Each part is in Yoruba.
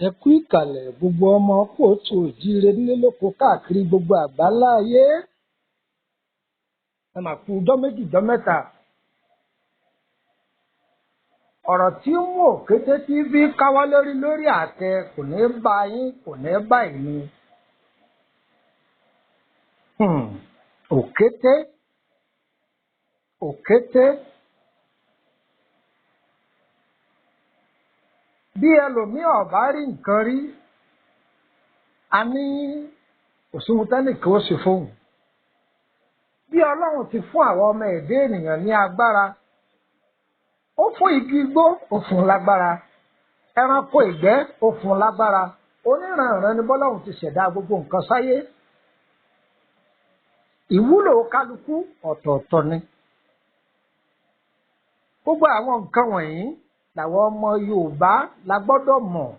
Ẹ kú ìkàlẹ̀ gbogbo ọmọ kóòtù òjíire nílé lóko káàkiri gbogbo àgbáńlá ayé. Ẹ mà kú ọjọ́ méjì ọjọ́ mẹ́ta. Ọ̀rọ̀ tí ń mú Òkété TV káwọ́ lórí àtẹ kò ní bá yín kò ní bá èmi. Òkété Òkété bí ẹlòmíì ọ̀bá rí nǹkan rí a ní òṣùwọ̀n tẹ́nìkan ó ṣe fóun. Bí Ọlọ́run ti fún àwọn ọmọ ẹ̀dá ènìyàn ní agbára, ó fún igi igbó ó fún lágbára, ẹranko ìgbẹ́ ó fún lágbára, oníranran ni bọ́lọ́run ti ṣẹ̀dá gbogbo nǹkan sáyé. Ìwúlò kálukú ọ̀tọ̀ọ̀tọ̀ ni. Gbogbo àwọn nǹkan wọ̀nyí làwọn ọmọ Yorùbá la gbọ́dọ̀ mọ̀.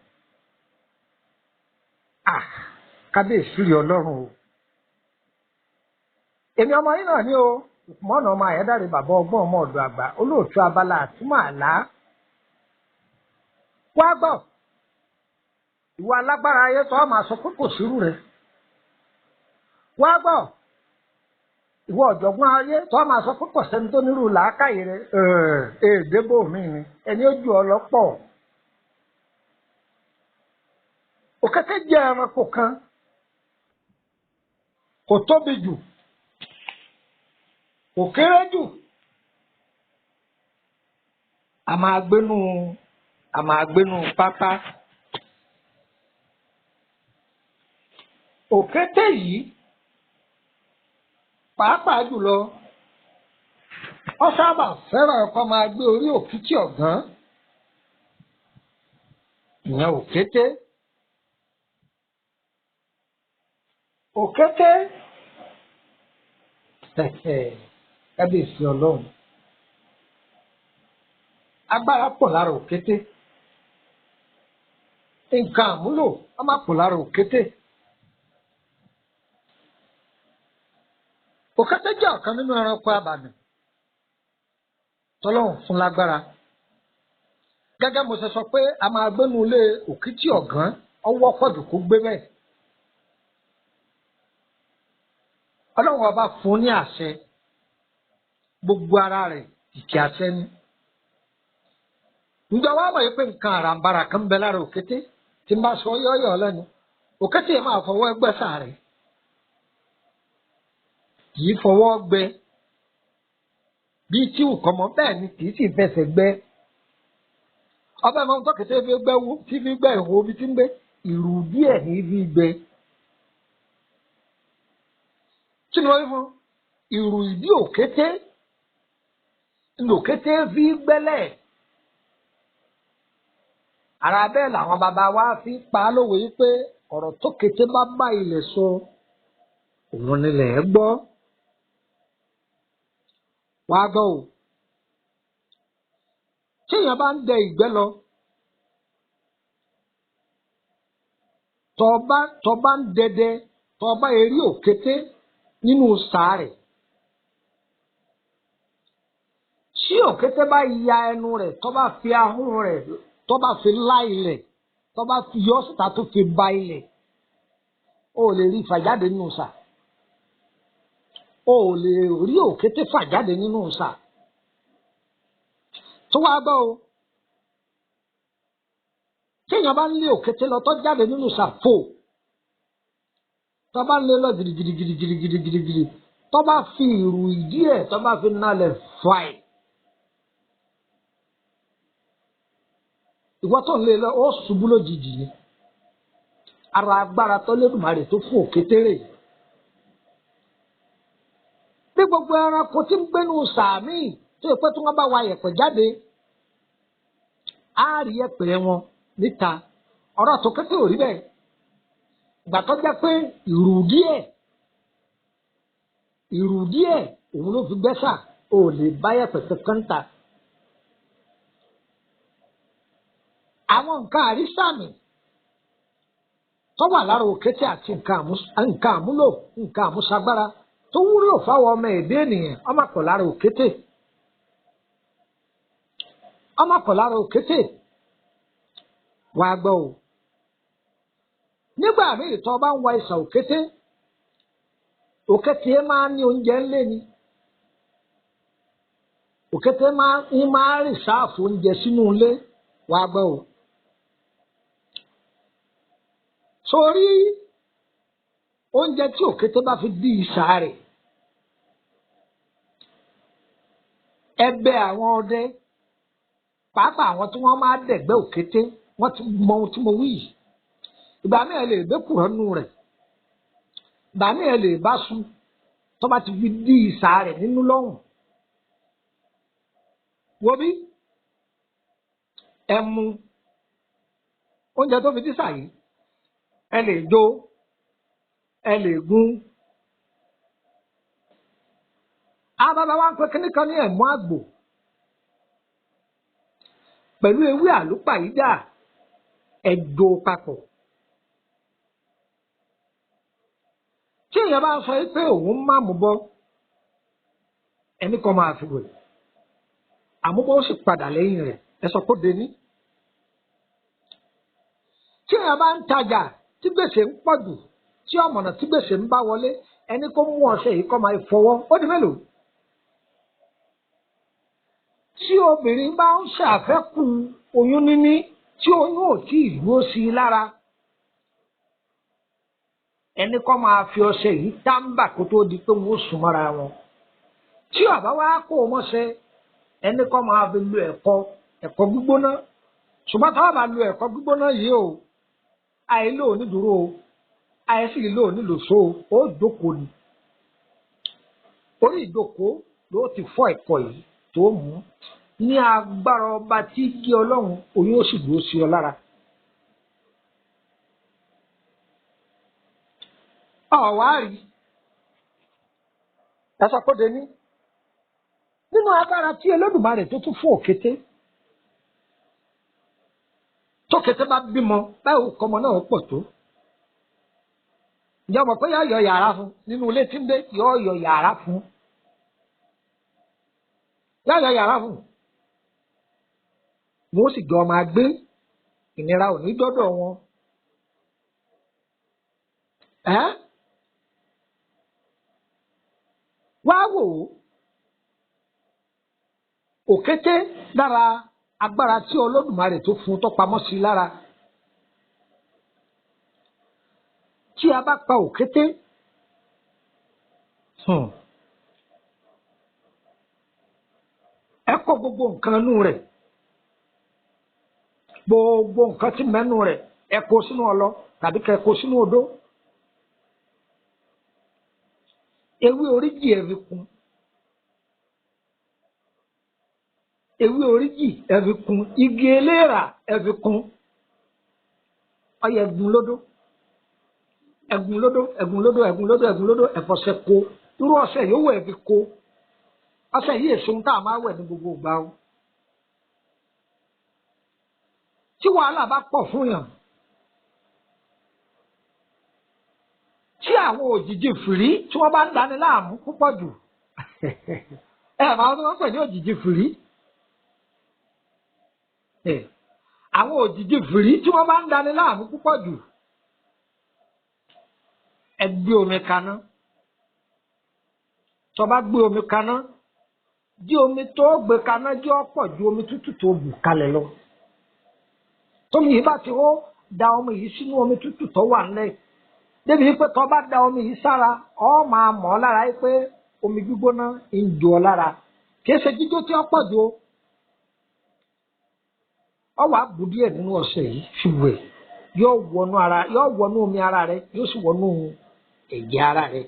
Kábíyèsí rí Ọlọ́run o. Èmi ọmọ yín náà ní o, ìpọ́nà ọmọ Àyẹ́dáre bàbá ọgbọ́n ọmọ ọ̀dọ̀ àgbà olóòtú abala àtúmọ̀ àlá. Wá gbọ́, ìwọ alágbára ayé tó máa sọ pé kò sírú rẹ̀. Wá gbọ́, ìwọ ọ̀jọ̀gbọ́n ayé tó máa sọ pé kò sẹ́ni tó nírú làákàyè rẹ̀. Èdèbò mi ni ẹni ó ju ọlọ́pọ̀. Òkété jẹ́ ẹranko kan, kò tóbi jù, kò kéré jù, a máa gbénú pápá. Òkété yìí pàápàá jùlọ ó sábà fẹ́ràn kó máa gbé orí òkìtì ọ̀gán, ìyẹn òkété. Òkété kábíyèsí Ọlọ́run, agbára pọ̀ lára òkété, nǹkan àmúlò á má pọ̀ lára òkété. Òkété jẹ́ ọ̀kan nínú ẹranko abàmì tọ́lọ́run fún lágbára. Gẹ́gẹ́ mo ṣe sọ pé a máa gbénu ilé òkìtì ọ̀gán, ọwọ́ pọ̀jù kó gbé bẹ́ẹ̀. Ọlọ́run ọba fún ní àṣẹ, gbogbo ara rẹ̀ ìkì àṣẹ ni. Ǹjẹ́ wàá mọ̀ pé nǹkan àràǹbarà kan ń bẹ lára òkété tí n bá sọ yọ́yọ́ lẹ́nu. Òkété yẹn máa fọwọ́ ẹgbẹ́ sàárè, kì í fọwọ́ gbẹ bíi tí nǹkan mọ́, bẹ́ẹ̀ ni kì í sì fẹsẹ̀ gbẹ. Ọba ìmọ̀ nǹkan kété fi gbẹ wo tí fi gbẹ ìhò omi tí ń gbé ìrù díẹ̀ ní fi gbẹ. Kí ni wọ́n fi fún ìrù ìdí òkété? Òkété fi gbẹ́lẹ̀. Ara bẹ́ẹ̀ làwọn bàbá wa fi pa á lówe pé ọ̀rọ̀ tó kété bá bá ilẹ̀ sọ òun nílẹ̀ ẹ gbọ́. Wá gbọ́ o, tí èèyàn bá ń dẹ ìgbẹ́ lọ, tọ́ bá ń dẹdẹ, tọ́ bá erí òkété nínú sàárẹ̀, tí òkété bá ya ẹnu rẹ̀, tọ́ bá fi ahọ́n rẹ̀, tọ́ bá fi lá ilẹ̀, tọ́ bá fi yọ́ síta tó fi ba ilẹ̀, o ò lè rí ìfàjáde nínú sà. O ò lè rí òkété fàjáde nínú sà. Tó wá gbọ́ o, téèyàn bá ń lé òkété lọ tó jáde nínú sà fò, tó bá ń lé lọ gidigidigidi, tó bá fi ìrù ìdí ẹ̀ tó bá fi nalẹ̀ fàì, ìwọ tó ń lé lọ ó ṣubú lójijì ni. Ara agbára tó Olódùmarè tó fún òkété rè. Bí gbogbo ẹranko tí ń gbénu sàmì tó yẹ pé tí wọ́n bá wa yẹ̀pẹ̀ jáde, á rí yẹ̀pẹ̀ wọn níta. Ọ̀rọ̀ tó kété ò rí bẹ́ẹ̀. Ìgbà tó jẹ́ pé ìrù díẹ̀ òun ló fi gbẹ́sà, ò lè bá yẹ̀pẹ̀ kankan ta. Àwọn nǹkan àrísàmì tó wà lára òkété àti nǹkan àmúlò, nǹkan àmúṣagbára tó wúlò fáwọn ọmọ ẹ̀dá ènìyàn, ọmọ pọ̀ lára òkété. Wá gbọ́ o, nígbà míì tó bá ń wa ìsà òkété òkété máa ń ní oúnjẹ ńlé ni òkété máa ń rìsáàfù oúnjẹ sínú ilé wá gbọ́ o sórí oúnjẹ tí òkété bá fi dí ìsà rẹ̀ ẹgbẹ́ àwọn ọdẹ pàápàá àwọn tí wọ́n máa dẹ̀gbẹ́ òkété wọ́n ti mọ ohun tí mo wí yìí ìgbà míì ẹ lè gbé kùrọ̀ nù rẹ̀ ìgbà míì ẹ lè bá sun tó bá ti fi dí ìsà rẹ̀ nínú lọ́hùn wo bí ẹ mu oúnjẹ tó fi dí ìsà yìí ẹ lè jó ẹ lè gún àbábá wa ń pe kíní kan ní ẹ̀mú àgbò pẹ̀lú ewé àlùpàyídà ẹ̀dọ̀ papọ̀ tí èèyàn bá sọ pé òun má mú bọ́ ẹni kan máa fi wẹ̀ àmúbọ́ ó sì padà lẹ́yìn rẹ̀ ẹ sọ pé dení tí èèyàn bá ń tajà tí gbèsè ń pọ̀ jù tí ọ̀mọ̀nà tí gbèsè ń bá wọlé ẹni kó mú ọṣẹ yìí kó máa fọwọ́ ó di mélòó tí obìnrin bá ń ṣàfẹ́kù oyún níní tí oyún ò tí ì dúró sí i lára ẹni kó máa fi ọṣẹ yìí táǹbà kó tó di pé wọn ó sùn mọ́ra wọn tí ọ̀bá wa kó o mọ́ṣẹ ẹni kó máa fi lo ẹ̀kọ́ gbígbóná ṣùgbọ́n táwọn bá lo ẹ̀kọ́ gbígbóná yìí o àìlò onídùúró o àìsí ìlò onílòsó o jókòó ni orí ìjókòó ló ti fọ́ ẹ̀kọ́ yìí tó mú ní agbára ọba tí gé ọlọ́run oyún ó sì dúró sí ọ lára. ọ̀wárí ẹ̀sọ́ kóde ní nínú agbára tí Olódùmarè tó tún fún òkété tó kété bá bímọ báwo kọ́mọ náà pọ̀ tó ǹjẹ́ ọmọ pé yọ yàrá fún nínú ilé tí ń dé yọ yàrá fún yọ yàrá fún wọn ó sì jọ máa gbé ìnira ò ní dọ́dọ̀ wọn wá wò ó òkété lára agbára tí Olódùmarè tó fún tó pamọ́ sí lára tí a bá pa òkété ẹ kó gbogbo nǹkan nú rẹ̀ gbogbo nǹkan tí mẹ́nu rẹ̀ ẹ kó sínú ọlọ tàbí kẹ́ kó sínú odó ewé oríjì ẹ fi kún ewé oríjì ẹ fi kún igi eléèrà ẹ fi kún ọyẹ ẹgùn lódó ẹfọṣẹ kó irú ọṣẹ yòówù ẹ fi kó ọṣẹ yìí èso tá a máa wẹ̀ ní gbogbo ìgbà o tí wàhálà bá pọ̀ fún yàn tí àwọn òjìji fìrí tí wọ́n bá ń dani láàmú púpọ̀ jù ẹ máa wọ́n pè ní òjìji fìrí àwọn òjìji fìrí tí wọ́n bá ń dani láàmú púpọ̀ jù ẹ gbé omi kaná tó bá gbé omi kaná jí omi tó gbé kaná jí ọ̀pọ̀ ju omi tútù tó bù kalẹ̀ lọ tómi yìí bá ti hó da omi yìí sínú omi tútù tó wà nílẹ̀ débi pé tó bá da omi yìí sára ọ máa mọ̀ ọ́ lára pé omi gbígbóná ń jò ọ́ lára kìí ṣe jíjó tí ó pọ̀ jù ọ wàá bù díẹ̀ nínú ọṣẹ yìí fi wẹ̀ yóò wọnú omi ara rẹ yóò sì wọnú ẹ̀jẹ̀ ara rẹ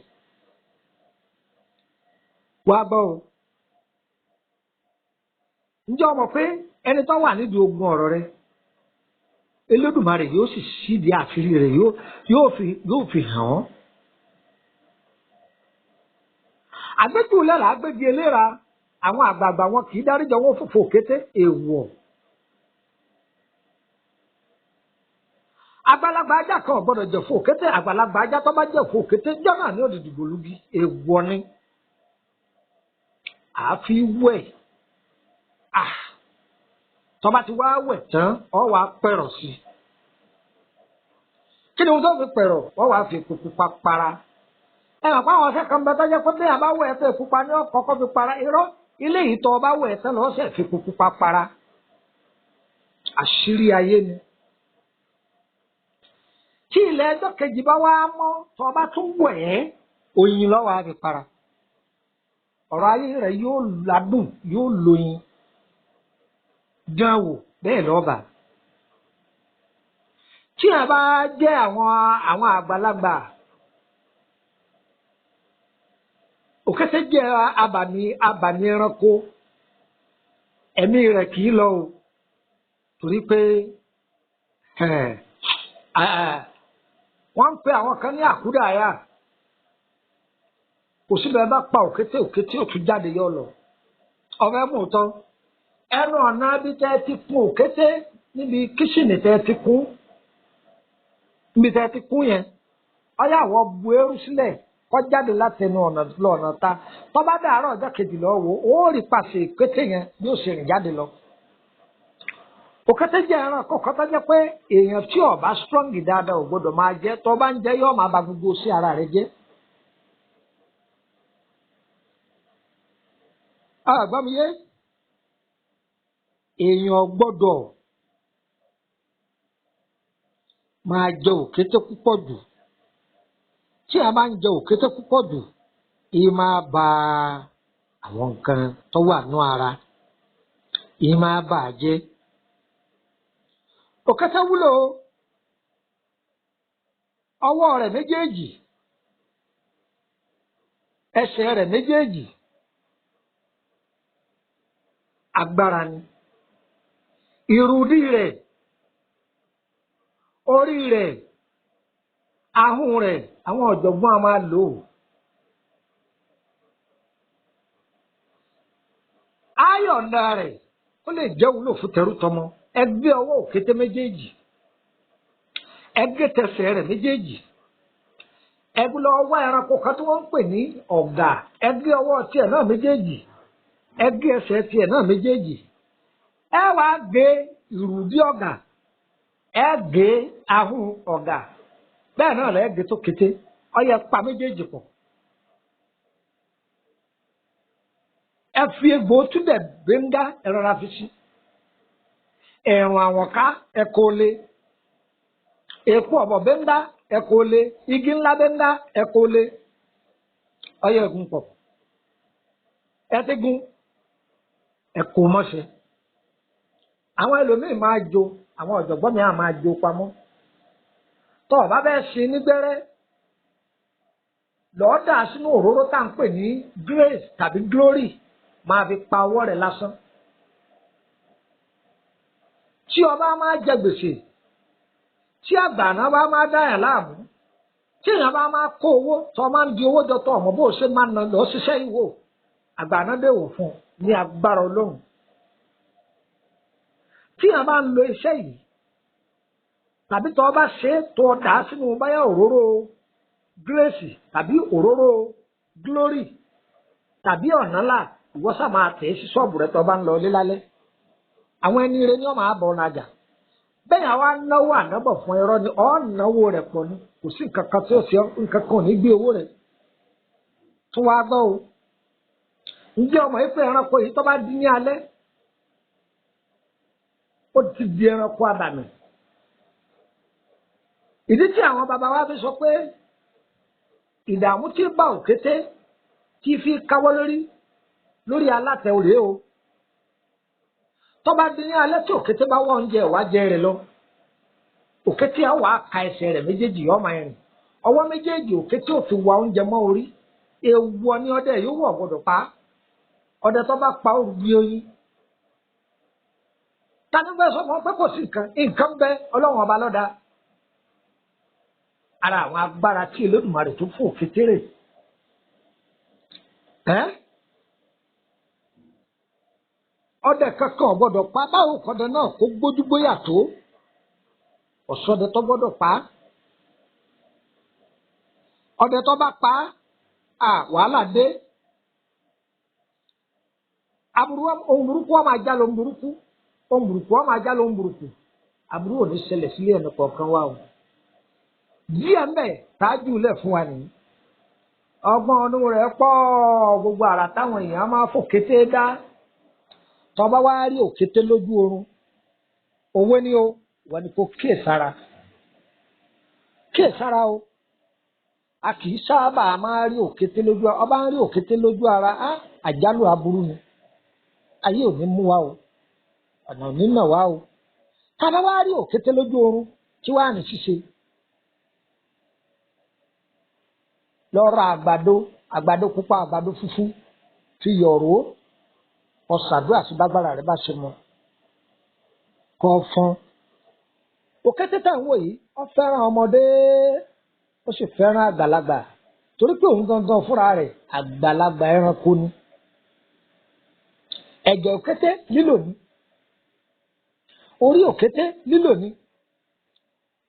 wá bọ́ o ǹjẹ́ o mọ̀ pé ẹni tó wà nídìí ogun ọ̀rọ̀ rẹ Olódùmarè yóò sì sídìí àṣírí rẹ yóò fi hàn ọ́ àgbéjù lẹ́la àgbéjì eléra àwọn àgbààgbà wọn kì í dáríjọ wọn fòfò kété èèwọ̀ àgbàlagbà ajá kan ò gbọ́dọ̀ jẹ fò kété àgbàlagbà ajá tó bá jẹ fò kété jọ́nà ní òdìdì gbòlúgi èèwọ̀ ni àfi wẹ̀ tó bá ti wá wẹ̀ tán ọ wá pẹ̀rọ̀ sí kí ni wọ́n tó fi pẹ̀rọ̀ wọ́n wàá fi pupa para ẹ mọ̀ pé àwọn ọ̀sẹ̀ kan bẹ tó jẹ́ pé bí àbá wẹ̀ ẹ́ tó pupa ní ọ̀kọ̀ọ̀kọ̀ fi para irọ́ ilé yìí tó ọba wẹ̀ ẹ́ tán lọ́sẹ̀ fi pupa para àṣírí ayé ni tí ilẹ̀ ẹjọ́ kejì bá wá mọ́ tó ọba tún wẹ̀ ẹ́ oyin lọ́wọ́ á fi para ọ̀rọ̀ ayé rẹ̀ yóò ládùn yóò lóyin gan wò bẹ́ẹ̀ lọ́ba tí a bá jẹ́ àwọn àgbàlagbà òkété jẹ́ abàmì ẹranko ẹ̀mí rẹ̀ kì í lọ o torí pé wọ́n ń pe àwọn kan ní àkúdàáyà kò síbẹ̀ bá pa òkété òtún jáde yọ lọ ọ̀fẹ́ mú tán ẹnu ọ̀nà bí tẹ́ ti kún òkété níbi kíṣìnì tẹ́ ti kún níbi tẹ́ ti kún yẹn ọyá àwọ̀ bu eérú sílẹ̀ kọ́ jáde láti ẹnu ọ̀nà ta tó bá dàárọ̀ ọjọ́ kejì lọ wò ó rí pàṣẹ òkété yẹn bí ó ṣe rìn jáde lọ. òkété jẹ́ ẹran kọ̀ọ̀kan tó jẹ́ pé èèyàn tí ó bá strong dáadáa ò gbọ́dọ̀ máa jẹ tó bá ń jẹ yóò máa ba gbogbo sí ara rẹ̀ jẹ́. àgbà mi yé èèyàn gbọ́dọ̀ máa jẹ òkété púpọ̀ jù tí a bá ń jẹ òkété púpọ̀ jù yìí máa ba àwọn nǹkan tó wà nú ara yìí máa bà á jẹ́. òkété wúlò ọwọ́ rẹ̀ méjèèjì ẹsẹ̀ rẹ̀ méjèèjì agbára ni ìrùdí rẹ̀ orí rẹ̀ ahọ́n rẹ̀ àwọn ọ̀jọ̀gbọ́n a máa lò ó. ayọ̀ǹda rẹ̀ ó lè jẹ́ wúlò fún tẹrútọmọ ẹgbẹ́ ọwọ́ òkété méjèèjì ẹgbẹ́ tẹsẹ̀ rẹ̀ méjèèjì ẹgbẹ́ ọwọ́ ẹranko kan tí wọ́n ń pè ní ọ̀gà ẹgbẹ́ ọwọ́ tiẹ̀ náà méjèèjì ẹgbẹ́ ẹsẹ̀ tiẹ̀ náà méjèèjì ẹ wàá gé ìrùdí ọ̀gà ẹ gé ahọ́n ọ̀gà bẹ́ẹ̀ náà lẹ́ẹ̀ gé tó kété ọyẹ pa méjèèjì pọ̀ ẹ fi egbò túbẹ̀ gbẹ̀ngá ẹ̀rọra fi sí ẹ̀rùn àwọ̀ká ẹ̀kọ́ lé èpo ọ̀bọ̀ bẹ́ńdá ẹ̀kọ́ lé igi ńlá bẹ́ńdá ẹ̀kọ́ lé ọyẹ ẹ̀gún pọ̀ ẹ̀tẹ́gún ẹ̀kọ́ mọ́ṣẹ́ àwọn ẹlòmíì máa jo àwọn ọ̀jọ̀gbọ́n mi á máa jo pamọ́ tọ́ ọ̀bá bẹ́ẹ̀ ṣe nígbẹ́rẹ́ lọ́ọ́ dà sínú òróró tá à ń pè ní grace tàbí glory máa fi pa ọwọ́ rẹ̀ lásán tí ọba máa jẹ gbèsè tí àgbàná bá máa dáyà láàmú tí èèyàn bá máa kó owó tó máa ń di owó jọ tó ọmọ bó ṣe máa ń lọ ṣiṣẹ́ ìwò àgbàná dèwò fún ní agbára Ọlọ́run tí èèyàn bá ń lo iṣẹ́ yìí tàbí tó bá ṣe tó dà á sínú báyà òróró grace tàbí òróró glory tàbí ọ̀nàlà ìwọ́sà máa tẹ̀ sí ṣọ́ọ̀bù rẹ tó bá ń lọ ilé lálẹ́ àwọn ẹni rẹ ni wọ́n máa bọ̀ ọ̀nàjà bẹ́ẹ̀ àwa náwó ànábọ̀ fún ẹ̀rọ ni ọ̀ náwó rẹ̀ pọ̀ ni kò sí nǹkan kan tí ó ṣe nǹkan kan ò ní gbé owó rẹ̀ tún wá gbọ́ o ǹjẹ́ ọmọ yìí pé ẹranko yìí tó bá dín ní alẹ́ ó ti di ẹranko àbàmì ìdí tí àwọn bàbá wa fi sọ pé ìdààmú tí bá òkété tí fi káwọ́ lórí alátẹ òré o tó bá dín ní alẹ́ tí òkété bá wá oúnjẹ ìwà jẹ rẹ̀ lọ òkété á wàá ka ẹsẹ̀ rẹ̀ méjèèjì yọ ọmọ ẹ̀rìn ọwọ́ méjèèjì òkété ò fi wá oúnjẹ mọ́ orí ewu ọní ọdẹ yóò wọ̀ gbọdọ̀ pa ọdẹ tó bá pa òrùbí oyin tani bẹ́ẹ̀ sọ fún ọ pé kò sí nǹkan bẹ Ọlọ́run ọba lọ́dà ara àwọn agbára tí Olódùmarè tó fún òkété rẹ̀ ọdẹ kankan gbọ́dọ̀ pa báwo kọdẹ náà kó gbójúgbóyà tó ọ̀sọ́dẹ tó gbọ́dọ̀ pa ọdẹ tó bá pa wàhálà dé aburú ohun burúkú wọn máa já lọ ohun burúkú wọn máa já lọ ohun burúkú aburú ò ní ṣẹlẹ̀ sílé ẹnì kọ̀ọ̀kan wa o díẹ̀ mbẹ̀ tájú lẹ̀ fún wa nìyí ọgbọ́n ọdún rẹ̀ pọ̀ gbogbo àrà táwọn èèyàn máa fòkété dá tọba wá rí òkété lójú oorun owó ni o wọ́n ní kó kíyèsára o a kì í sábà máa rí òkété lójú ara ọba ń rí òkété lójú ara àjálù aburú ni ayé ò ní mú wa o ọ̀nà ò ní nà wá o tọba wá rí òkété lójú oorun tí wàá ní ṣíṣe lọ ra àgbàdo pupa àgbàdo funfun fi yọ̀rọ̀ ọ̀sàdúrà sí bágbára rẹ̀ bá ṣe mọ́ kọ́ fún òkété tá à ń wò yìí ó fẹ́ràn ọmọdé ó sì fẹ́ràn àgbàlagbà torí pé òun gangan fúnra rẹ̀ àgbàlagbà ẹranko ni ẹ̀jẹ̀ òkété lílò ní orí òkété lílò ní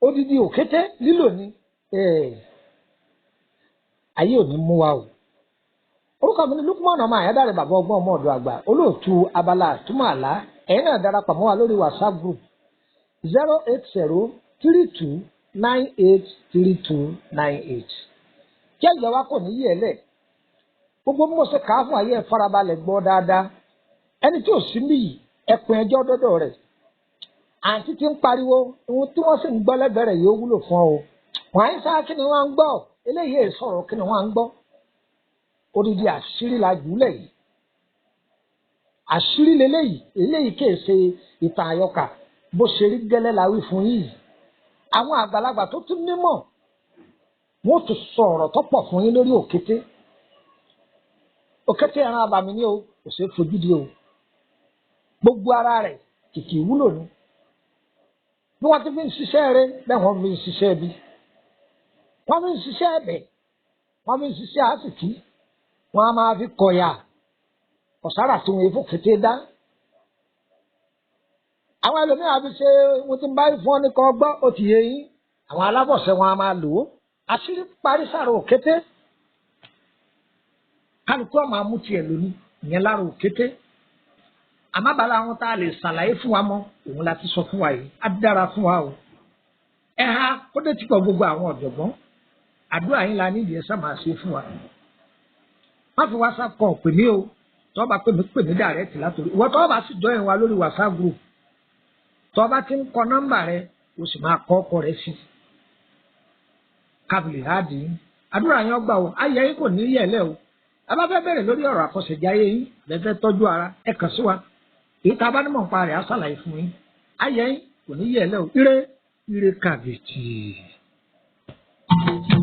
odidi òkété lílò ní ayé ò ní mú wa o orúkọ mi ni Lukman ọmọ àyádáre bàbá ọgbọ́n ọmọ ọ̀dọ̀ àgbà olóòtú abala àtúmọ̀ àlá ẹ̀yin náà darapọ̀ mọ́ wa lórí WhatsApp group 08032983298 jẹ́ ìjọba kò ní yí ẹ lẹ̀ gbogbo bí mo ṣe kà á fún ayé ẹ̀ farabalẹ̀ gbọ́ dáadáa ẹni tí ò sí níyì ẹkùn ẹjọ́ dọ́dọ̀ rẹ̀ àǹtí ti ń pariwo ohun tí wọ́n sì ń gbọ́ lẹ́gbẹ̀ẹ́ rẹ̀ yóò wúlò fún ọ wọ́n á ń sá kí ni wọ́n ń gbọ́ eléyìí sọ̀rọ̀ kí ni wọ́n ń gbọ́ odidi àṣírí la jùlẹ̀ yìí àṣírí leléyìí eléyìí kìí ṣe ìtàn àyọkà bó ṣe rí gẹ́lẹ́ la wí fún yìí àwọn àgbàlagbà tó tún nímọ̀ wọ́n tún sọ ọ̀rọ̀ tó pọ̀ fún yín lórí òkété ẹran abàmì ni o kò ṣeé fojú di o gbogbo ara rẹ̀ kìkì ìwúlò ni bí wọ́n ti fi ń ṣiṣẹ́ rẹ̀ bẹ́ẹ̀ wọ́n fi ń ṣiṣẹ́ bí wọ́n fi ń ṣiṣẹ́ ẹ̀bẹ̀ wọ́n fi ń ṣiṣẹ́ àsìkí wọ́n á máa fi kọ̀yà ọ̀sára tí wọ́n fò kété dá. àwọn ẹlòmíràn fi ṣe wọ́n ti ń bá fún ọ ní kan gbọ́ ó ti yé yín àwọn alábọ̀sẹ̀ wọn á máa lò ó àṣírí parí sára òkété kálukú ọmọ amú tiẹ̀ lónìí ìyẹn lára òkété àmọ́ bàlá àwọn tá a lè ṣàlàyé fún wa mọ́ òun la ti sọ fún wa yìí á dára fún wa o kó dé tí kò gbogbo àwọn ọ̀jọ̀gbọ́n àdúrà yín la nídìí ẹ sáà máa ṣe fún wa má fi WhatsApp kọ pè mí o tọ́ bá pè mí direct látòrí ìwọ tọ́ bá sì join wa lórí WhatsApp group tọ́ bá ti ń kọ nọ́mbà rẹ o sì máa kọ ọkọ rẹ sí kábìlì háàdì yín àdúrà yín ọgbà o ayé yín kò ní yẹ̀lẹ̀ o ẹ bá fẹ́ bẹ̀rẹ̀ lórí ọ̀rọ̀ àkọsẹ̀jáyé yín lẹ́fẹ́ tọ́jú ara ẹ kàn sí wa èyí tá a bá nímọ̀ nípa rẹ̀ á ṣàlàyé fún yín ayé yín kò ní yẹ̀lẹ̀ o ire kàbìtì. Bye.